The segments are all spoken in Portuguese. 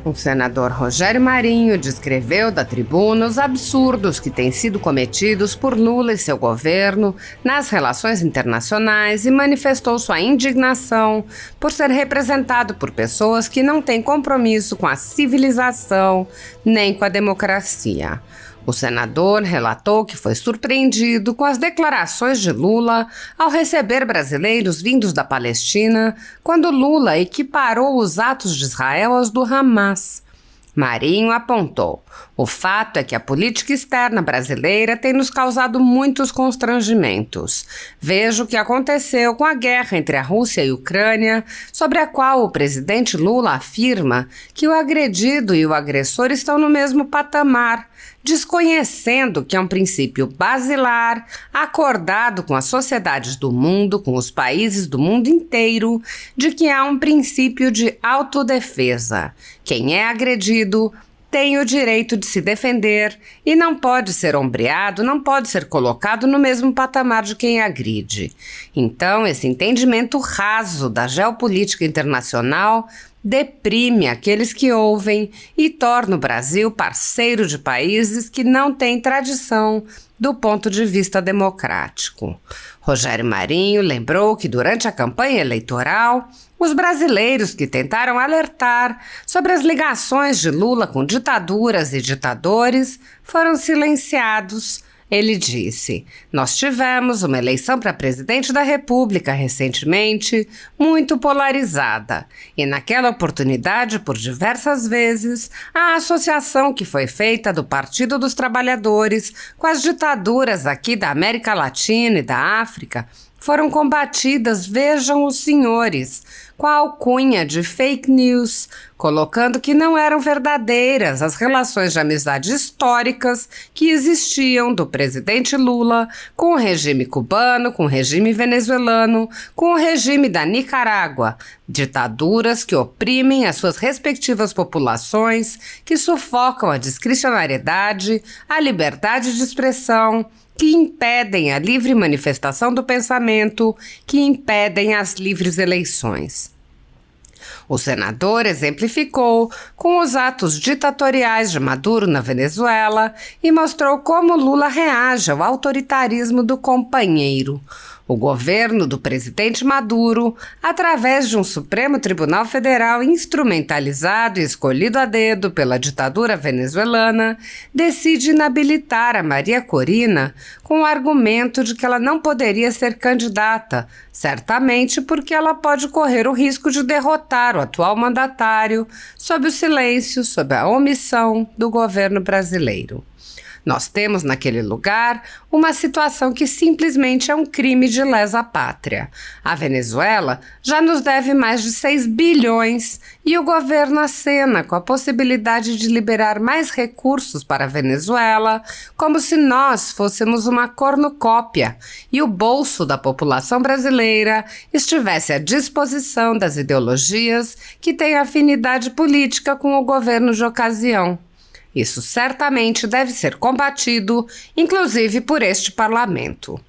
O senador Rogério Marinho descreveu da tribuna os absurdos que têm sido cometidos por Lula e seu governo nas relações internacionais e manifestou sua indignação por ser representado por pessoas que não têm compromisso com a civilização nem com a democracia. O senador relatou que foi surpreendido com as declarações de Lula ao receber brasileiros vindos da Palestina, quando Lula equiparou os atos de Israel aos do Hamas. Marinho apontou: o fato é que a política externa brasileira tem nos causado muitos constrangimentos. Veja o que aconteceu com a guerra entre a Rússia e a Ucrânia, sobre a qual o presidente Lula afirma que o agredido e o agressor estão no mesmo patamar, desconhecendo que é um princípio basilar, acordado com as sociedades do mundo, com os países do mundo inteiro, de que há um princípio de autodefesa. Quem é agredido tem o direito de se defender e não pode ser ombreado, não pode ser colocado no mesmo patamar de quem agride. Então, esse entendimento raso da geopolítica internacional deprime aqueles que ouvem e torna o Brasil parceiro de países que não têm tradição do ponto de vista democrático. Rogério Marinho lembrou que durante a campanha eleitoral, os brasileiros que tentaram alertar sobre as ligações de Lula com ditaduras e ditadores foram silenciados. Ele disse: nós tivemos uma eleição para presidente da República recentemente muito polarizada e naquela oportunidade, por diversas vezes, a associação que foi feita do Partido dos Trabalhadores com as ditaduras aqui da América Latina e da África foram combatidas, vejam os senhores, com a alcunha de fake news, colocando que não eram verdadeiras as relações de amizade históricas que existiam do presidente Lula com o regime cubano, com o regime venezuelano, com o regime da Nicarágua, ditaduras que oprimem as suas respectivas populações, que sufocam a discricionariedade, a liberdade de expressão, que impedem a livre manifestação do pensamento, que impedem as livres eleições. O senador exemplificou com os atos ditatoriais de Maduro na Venezuela e mostrou como Lula reage ao autoritarismo do companheiro. O governo do presidente Maduro, através de um Supremo Tribunal Federal instrumentalizado e escolhido a dedo pela ditadura venezuelana, decide inabilitar a Maria Corina com o argumento de que ela não poderia ser candidata, certamente porque ela pode correr o risco de derrotar o atual mandatário sob o silêncio, sob a omissão do governo brasileiro. Nós temos naquele lugar uma situação que simplesmente é um crime de lesa pátria. A Venezuela já nos deve mais de 6 bilhões e o governo acena com a possibilidade de liberar mais recursos para a Venezuela, como se nós fôssemos uma cornucópia e o bolso da população brasileira estivesse à disposição das ideologias que têm afinidade política com o governo de ocasião. Isso certamente deve ser combatido, inclusive por este parlamento.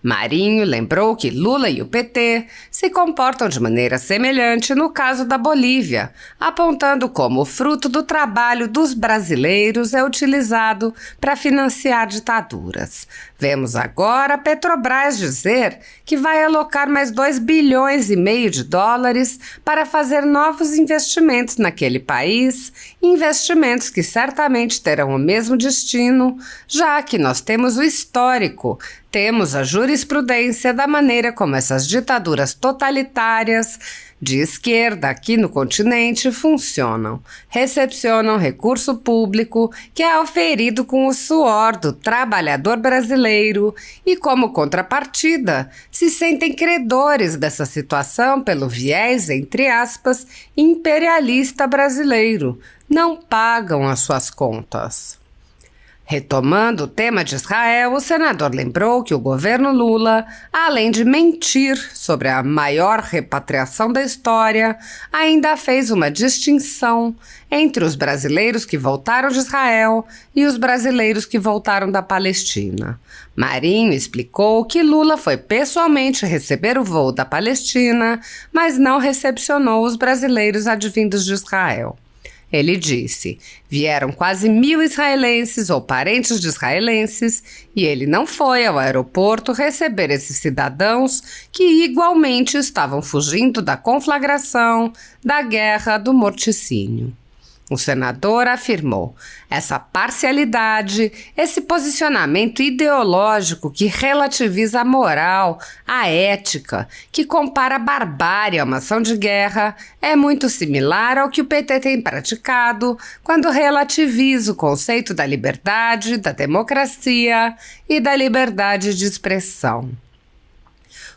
Marinho lembrou que Lula e o PT se comportam de maneira semelhante no caso da Bolívia, apontando como o fruto do trabalho dos brasileiros é utilizado para financiar ditaduras. Vemos agora a Petrobras dizer que vai alocar mais 2,5 bilhões de dólares para fazer novos investimentos naquele país, investimentos que certamente terão o mesmo destino, já que nós temos o histórico, temos a jurisprudência da maneira como essas ditaduras totalitárias de esquerda aqui no continente funcionam. Recepcionam recurso público que é oferido com o suor do trabalhador brasileiro e, como contrapartida, se sentem credores dessa situação pelo viés, entre aspas, imperialista brasileiro. Não pagam as suas contas. Retomando o tema de Israel, o senador lembrou que o governo Lula, além de mentir sobre a maior repatriação da história, ainda fez uma distinção entre os brasileiros que voltaram de Israel e os brasileiros que voltaram da Palestina. Marinho explicou que Lula foi pessoalmente receber o voo da Palestina, mas não recepcionou os brasileiros advindos de Israel. Ele disse: vieram quase 1.000 israelenses ou parentes de israelenses e ele não foi ao aeroporto receber esses cidadãos que igualmente estavam fugindo da conflagração, da guerra, do morticínio. O senador afirmou: essa parcialidade, esse posicionamento ideológico que relativiza a moral, a ética, que compara a barbárie a uma ação de guerra, é muito similar ao que o PT tem praticado quando relativiza o conceito da liberdade, da democracia e da liberdade de expressão.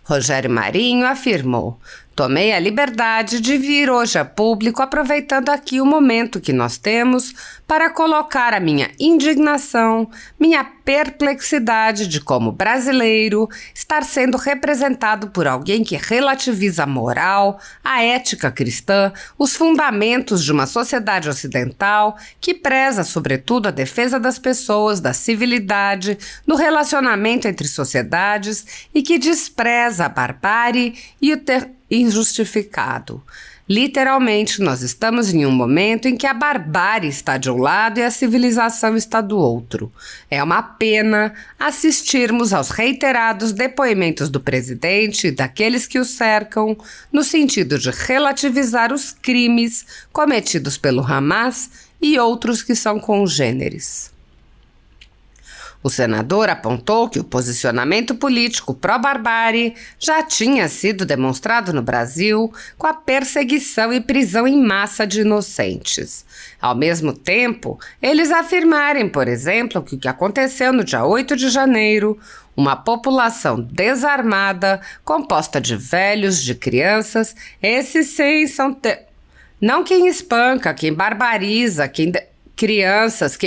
Rogério Marinho afirmou: tomei a liberdade de vir hoje a público aproveitando aqui o momento que nós temos para colocar a minha indignação, minha perplexidade de como brasileiro estar sendo representado por alguém que relativiza a moral, a ética cristã, os fundamentos de uma sociedade ocidental que preza sobretudo a defesa das pessoas, da civilidade, do relacionamento entre sociedades e que despreza a barbárie e o injustificado. Literalmente, nós estamos em um momento em que a barbárie está de um lado e a civilização está do outro. É uma pena assistirmos aos reiterados depoimentos do presidente e daqueles que o cercam, no sentido de relativizar os crimes cometidos pelo Hamas e outros que são congêneres. O senador apontou que o posicionamento político pró-barbárie já tinha sido demonstrado no Brasil com a perseguição e prisão em massa de inocentes. Ao mesmo tempo, eles afirmarem, por exemplo, que o que aconteceu no dia 8 de janeiro, uma população desarmada, composta de velhos, de crianças, esses sim são... Não quem espanca, quem barbariza, crianças,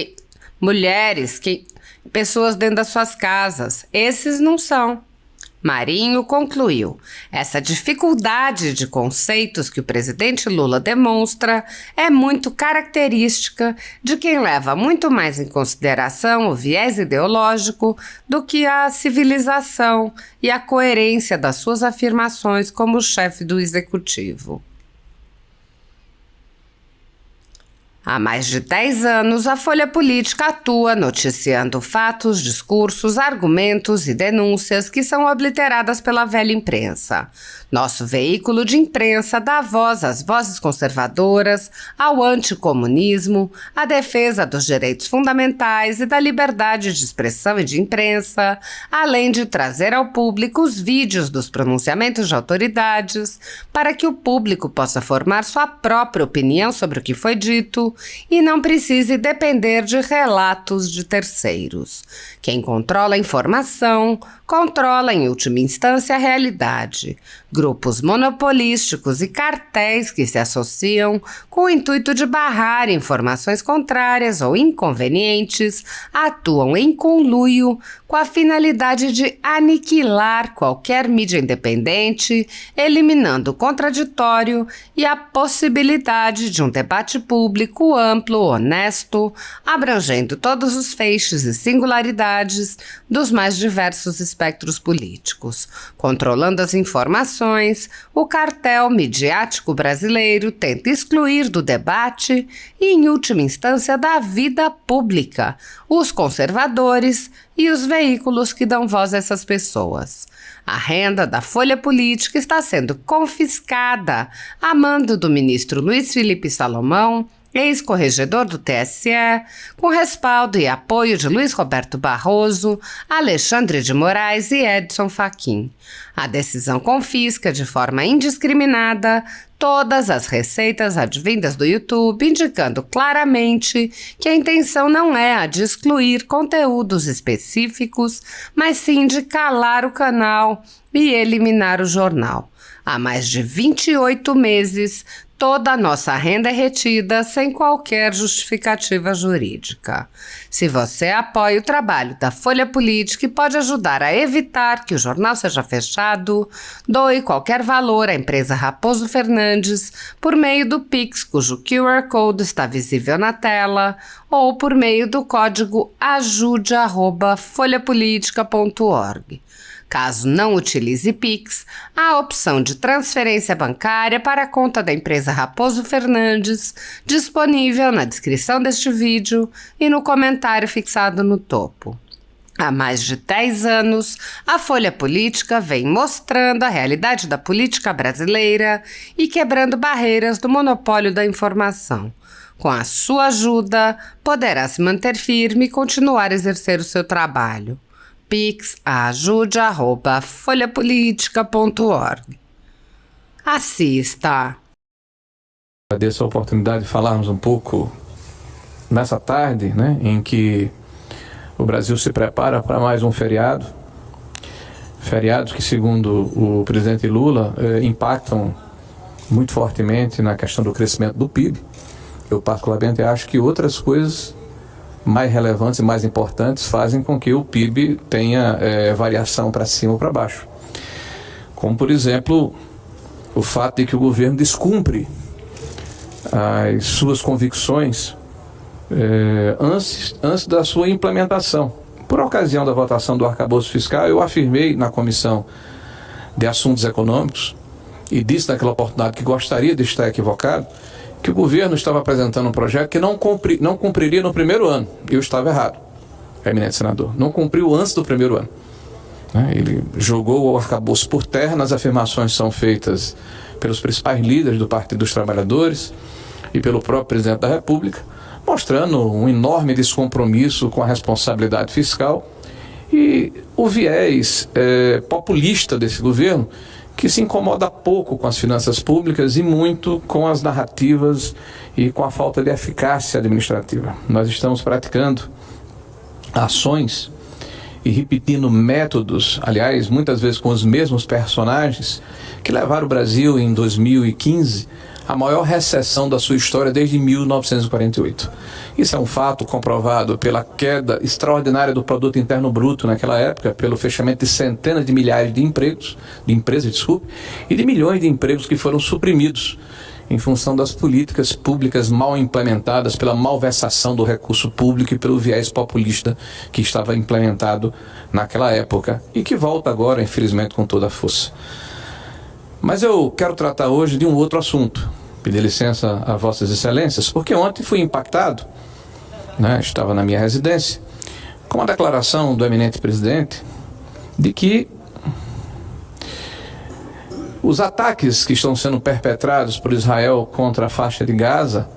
mulheres, pessoas dentro das suas casas. Esses não são. Marinho concluiu: essa dificuldade de conceitos que o presidente Lula demonstra é muito característica de quem leva muito mais em consideração o viés ideológico do que a civilização e a coerência das suas afirmações como chefe do executivo. Há mais de 10 anos, a Folha Política atua noticiando fatos, discursos, argumentos e denúncias que são obliteradas pela velha imprensa. Nosso veículo de imprensa dá voz às vozes conservadoras, ao anticomunismo, à defesa dos direitos fundamentais e da liberdade de expressão e de imprensa, além de trazer ao público os vídeos dos pronunciamentos de autoridades, para que o público possa formar sua própria opinião sobre o que foi dito e não precise depender de relatos de terceiros. Quem controla a informação, controla em última instância a realidade. Grupos monopolísticos e cartéis que se associam com o intuito de barrar informações contrárias ou inconvenientes atuam em conluio com a finalidade de aniquilar qualquer mídia independente, eliminando o contraditório e a possibilidade de um debate público amplo, honesto, abrangendo todos os feixes e singularidades dos mais diversos espectros políticos. Controlando as informações, o cartel midiático brasileiro tenta excluir do debate e, em última instância, da vida pública, os conservadores e os veículos que dão voz a essas pessoas. A renda da Folha Política está sendo confiscada a mando do ministro Luiz Felipe Salomão, ex-corregedor do TSE, com respaldo e apoio de Luiz Roberto Barroso, Alexandre de Moraes e Edson Fachin. A decisão confisca de forma indiscriminada todas as receitas advindas do YouTube, indicando claramente que a intenção não é a de excluir conteúdos específicos, mas sim de calar o canal e eliminar o jornal. Há mais de 28 meses, toda a nossa renda é retida sem qualquer justificativa jurídica. Se você apoia o trabalho da Folha Política e pode ajudar a evitar que o jornal seja fechado, doe qualquer valor à empresa Raposo Fernandes por meio do Pix, cujo QR Code está visível na tela, ou por meio do código ajude@folhapolitica.org. Caso não utilize Pix, há a opção de transferência bancária para a conta da empresa Raposo Fernandes, disponível na descrição deste vídeo e no comentário fixado no topo. Há mais de 10 anos, a Folha Política vem mostrando a realidade da política brasileira e quebrando barreiras do monopólio da informação. Com a sua ajuda, poderá se manter firme e continuar a exercer o seu trabalho. Pix ajude@folhapolitica.org. Assista! Agradeço a oportunidade de falarmos um pouco nessa tarde, em que o Brasil se prepara para mais um feriado. Feriados que, segundo o presidente Lula, impactam muito fortemente na questão do crescimento do PIB. Eu particularmente acho que outras coisas mais relevantes e mais importantes fazem com que o PIB tenha variação para cima ou para baixo. Como, por exemplo, o fato de que o governo descumpre as suas convicções antes da sua implementação. Por ocasião da votação do arcabouço fiscal, eu afirmei na Comissão de Assuntos Econômicos e disse naquela oportunidade que gostaria de estar equivocado, que o governo estava apresentando um projeto que não cumpriria no primeiro ano. Eu estava errado, eminente senador. Não cumpriu antes do primeiro ano. Ele jogou o arcabouço por terra. Nas afirmações são feitas pelos principais líderes do Partido dos Trabalhadores e pelo próprio presidente da República, mostrando um enorme descompromisso com a responsabilidade fiscal e o viés populista desse governo, que se incomoda pouco com as finanças públicas e muito com as narrativas e com a falta de eficácia administrativa. Nós estamos praticando ações e repetindo métodos, aliás, muitas vezes com os mesmos personagens, que levaram o Brasil em 2015 à maior recessão da sua história desde 1948. Isso é um fato comprovado pela queda extraordinária do produto interno bruto naquela época, pelo fechamento de centenas de milhares de empresas, e de milhões de empregos que foram suprimidos em função das políticas públicas mal implementadas, pela malversação do recurso público e pelo viés populista que estava implementado naquela época e que volta agora, infelizmente, com toda a força. Mas eu quero tratar hoje de um outro assunto. Pedir licença a Vossas Excelências, porque ontem fui impactado, estava na minha residência, com a declaração do eminente presidente de que os ataques que estão sendo perpetrados por Israel contra a faixa de Gaza,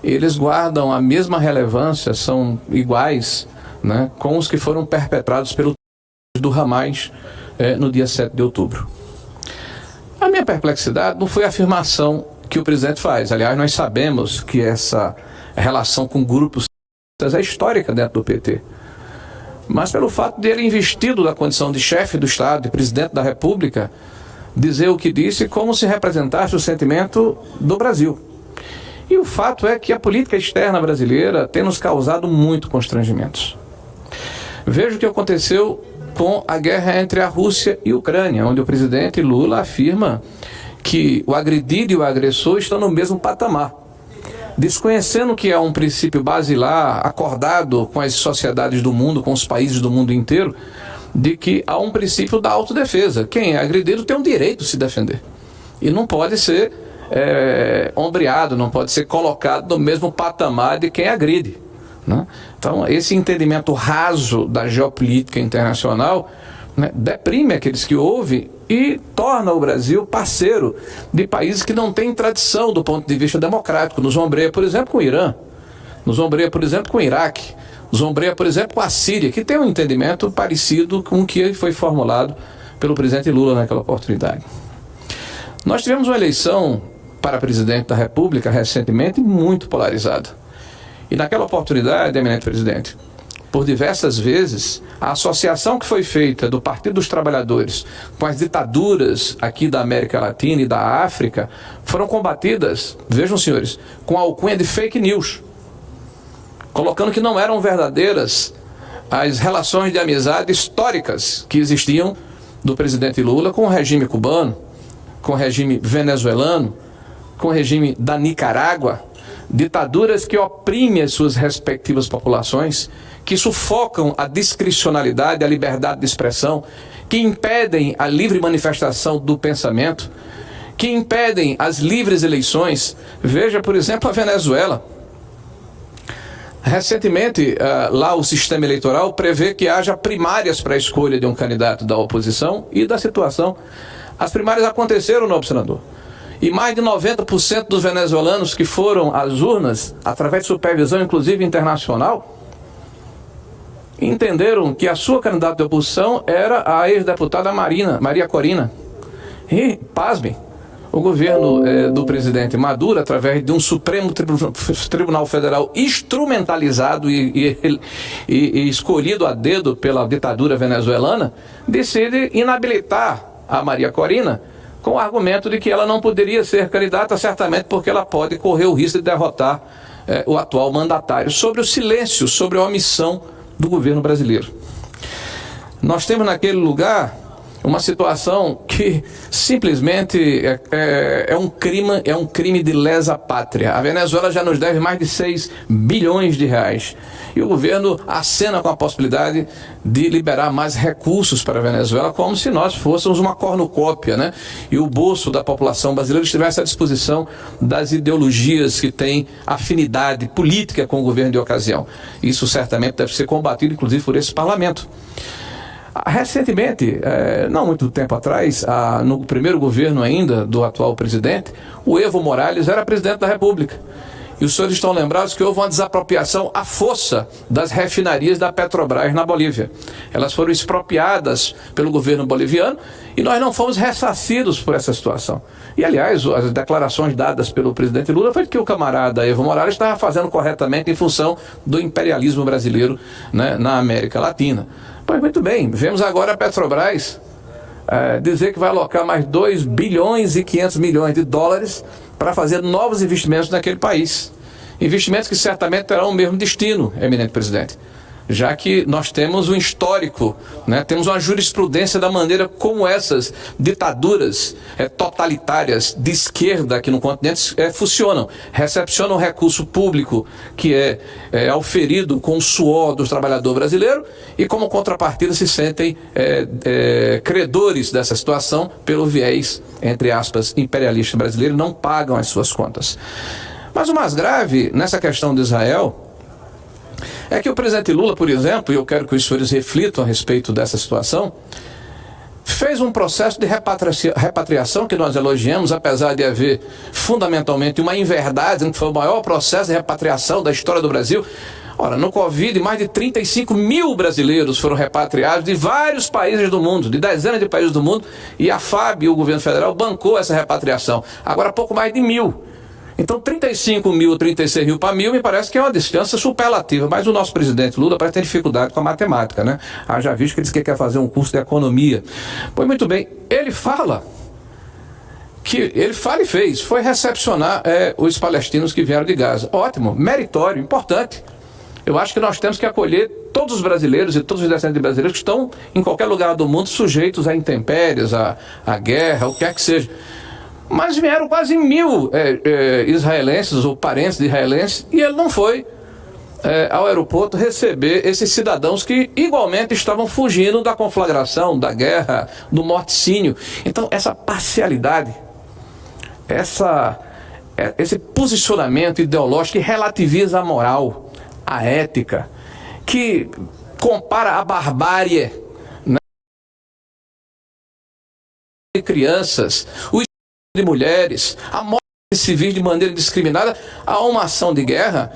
eles guardam a mesma relevância, são iguais, com os que foram perpetrados pelo do Hamas no dia 7 de outubro. A minha perplexidade não foi a afirmação que o presidente faz. Aliás, nós sabemos que essa relação com grupos é histórica dentro do PT. Mas pelo fato de ele, investido da condição de chefe do Estado, de presidente da República, dizer o que disse como se representasse o sentimento do Brasil. E o fato é que a política externa brasileira tem nos causado muito constrangimentos. Veja o que aconteceu com a guerra entre a Rússia e a Ucrânia, onde o presidente Lula afirma que o agredido e o agressor estão no mesmo patamar, desconhecendo que é um princípio basilar acordado com as sociedades do mundo, com os países do mundo inteiro, de que há um princípio da autodefesa. Quem é agredido tem um direito de se defender e não pode ser ombreado, não pode ser colocado no mesmo patamar de quem agride. Então, esse entendimento raso da geopolítica internacional deprime aqueles que ouvem e torna o Brasil parceiro de países que não têm tradição do ponto de vista democrático. Nos ombreia, por exemplo, com o Irã, nos ombreia, por exemplo, com o Iraque, nos ombreia, por exemplo, com a Síria, que tem um entendimento parecido com o que foi formulado pelo presidente Lula naquela oportunidade. Nós tivemos uma eleição para presidente da República recentemente muito polarizada. E naquela oportunidade, eminente presidente, por diversas vezes, a associação que foi feita do Partido dos Trabalhadores com as ditaduras aqui da América Latina e da África foram combatidas, vejam senhores, com a alcunha de fake news, colocando que não eram verdadeiras as relações de amizade históricas que existiam do presidente Lula com o regime cubano, com o regime venezuelano, com o regime da Nicarágua, ditaduras que oprimem as suas respectivas populações, que sufocam a discricionalidade, a liberdade de expressão, que impedem a livre manifestação do pensamento, que impedem as livres eleições. Veja, por exemplo, a Venezuela. Recentemente, lá o sistema eleitoral prevê que haja primárias para a escolha de um candidato da oposição e da situação. As primárias aconteceram no Senador. E mais de 90% dos venezuelanos que foram às urnas, através de supervisão, inclusive internacional, entenderam que a sua candidata de oposição era a ex-deputada Maria Corina. E, pasmem, o governo do presidente Maduro, através de um Supremo Tribunal Federal instrumentalizado e escolhido a dedo pela ditadura venezuelana, decide inabilitar a Maria Corina com o argumento de que ela não poderia ser candidata, certamente porque ela pode correr o risco de derrotar o atual mandatário, sobre o silêncio, sobre a omissão do governo brasileiro. Nós temos naquele lugar uma situação que simplesmente é um crime de lesa pátria. A Venezuela já nos deve mais de 6 bilhões de reais. E o governo acena com a possibilidade de liberar mais recursos para a Venezuela, como se nós fôssemos uma cornucópia, né? E o bolso da população brasileira estivesse à disposição das ideologias que têm afinidade política com o governo de ocasião. Isso certamente deve ser combatido, inclusive, por esse parlamento. Recentemente, não muito tempo atrás, no primeiro governo ainda do atual presidente, o Evo Morales era presidente da República. E os senhores estão lembrados que houve uma desapropriação à força das refinarias da Petrobras na Bolívia. Elas foram expropriadas pelo governo boliviano e nós não fomos ressarcidos por essa situação. E, aliás, as declarações dadas pelo presidente Lula foi que o camarada Evo Morales estava fazendo corretamente em função do imperialismo brasileiro, né, na América Latina. Pois muito bem, vemos agora a Petrobras dizer que vai alocar mais 2 bilhões e 500 milhões de dólares para fazer novos investimentos naquele país. Investimentos que certamente terão o mesmo destino, eminente presidente. Já que nós temos um histórico, né, temos uma jurisprudência da maneira como essas ditaduras totalitárias de esquerda aqui no continente funcionam. Recepcionam recurso público que é auferido com o suor do trabalhador brasileiro e, como contrapartida, se sentem credores dessa situação pelo viés, entre aspas, imperialista brasileiro, não pagam as suas contas. Mas o mais grave nessa questão de Israel é que o presidente Lula, por exemplo, e eu quero que os senhores reflitam a respeito dessa situação, fez um processo de repatriação que nós elogiamos, apesar de haver fundamentalmente uma inverdade, que foi o maior processo de repatriação da história do Brasil. Ora, no Covid, mais de 35 mil brasileiros foram repatriados de vários países do mundo, de dezenas de países do mundo, e a FAB, o governo federal, bancou essa repatriação. Agora, pouco mais de 1.000. Então, 35 mil, 36 mil para 1.000 me parece que é uma distância superlativa, mas o nosso presidente Lula parece ter dificuldade com a matemática, né? Já visto que ele disse que quer fazer um curso de economia. Pois muito bem, ele fala e fez, foi recepcionar os palestinos que vieram de Gaza. Ótimo, meritório, importante. Eu acho que nós temos que acolher todos os brasileiros e todos os descendentes de brasileiros que estão em qualquer lugar do mundo sujeitos a intempéries, a guerra, o que quer que seja. Mas vieram quase 1.000 israelenses ou parentes de israelenses e ele não foi ao aeroporto receber esses cidadãos que igualmente estavam fugindo da conflagração, da guerra, do morticínio. Então, essa parcialidade, esse posicionamento ideológico que relativiza a moral, a ética, que compara a barbárie, né, de crianças, de mulheres, a morte de civis de maneira indiscriminada, a uma ação de guerra,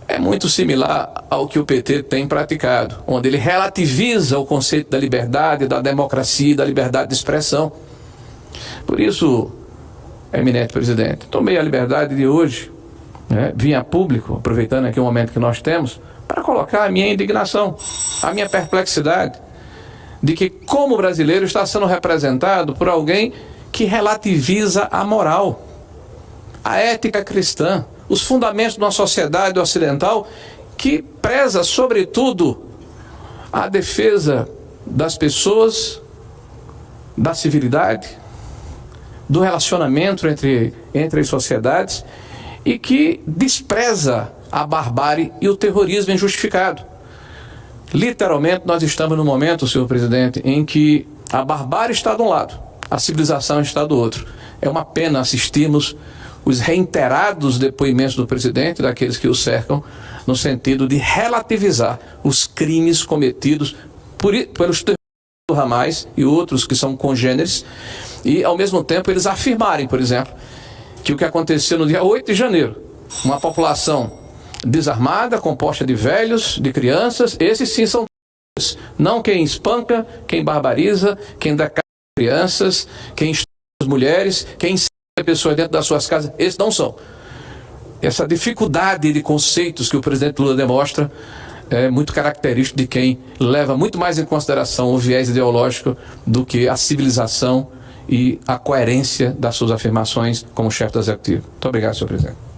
é muito similar ao que o PT tem praticado, onde ele relativiza o conceito da liberdade, da democracia, da liberdade de expressão. Por isso, eminente presidente, tomei a liberdade de hoje, vir a público, aproveitando aqui o momento que nós temos, para colocar a minha indignação, a minha perplexidade, de que como brasileiro está sendo representado por alguém que relativiza a moral, a ética cristã, os fundamentos de uma sociedade ocidental que preza, sobretudo, a defesa das pessoas, da civilidade, do relacionamento entre as sociedades e que despreza a barbárie e o terrorismo injustificado. Literalmente, nós estamos no momento, senhor presidente, em que a barbárie está de um lado, a civilização está do outro. É uma pena assistirmos os reiterados depoimentos do presidente, daqueles que o cercam, no sentido de relativizar os crimes cometidos pelos terroristas do Hamas e outros que são congêneres, e ao mesmo tempo eles afirmarem, por exemplo, que o que aconteceu no dia 8 de janeiro, uma população desarmada, composta de velhos, de crianças, esses sim são terroristas, não quem espanca, quem barbariza, quem dá casa às crianças, quem estupra as mulheres, quem ensina pessoas dentro das suas casas, esses não são. Essa dificuldade de conceitos que o presidente Lula demonstra é muito característico de quem leva muito mais em consideração o viés ideológico do que a civilização e a coerência das suas afirmações como chefe do executivo. Muito obrigado, senhor presidente.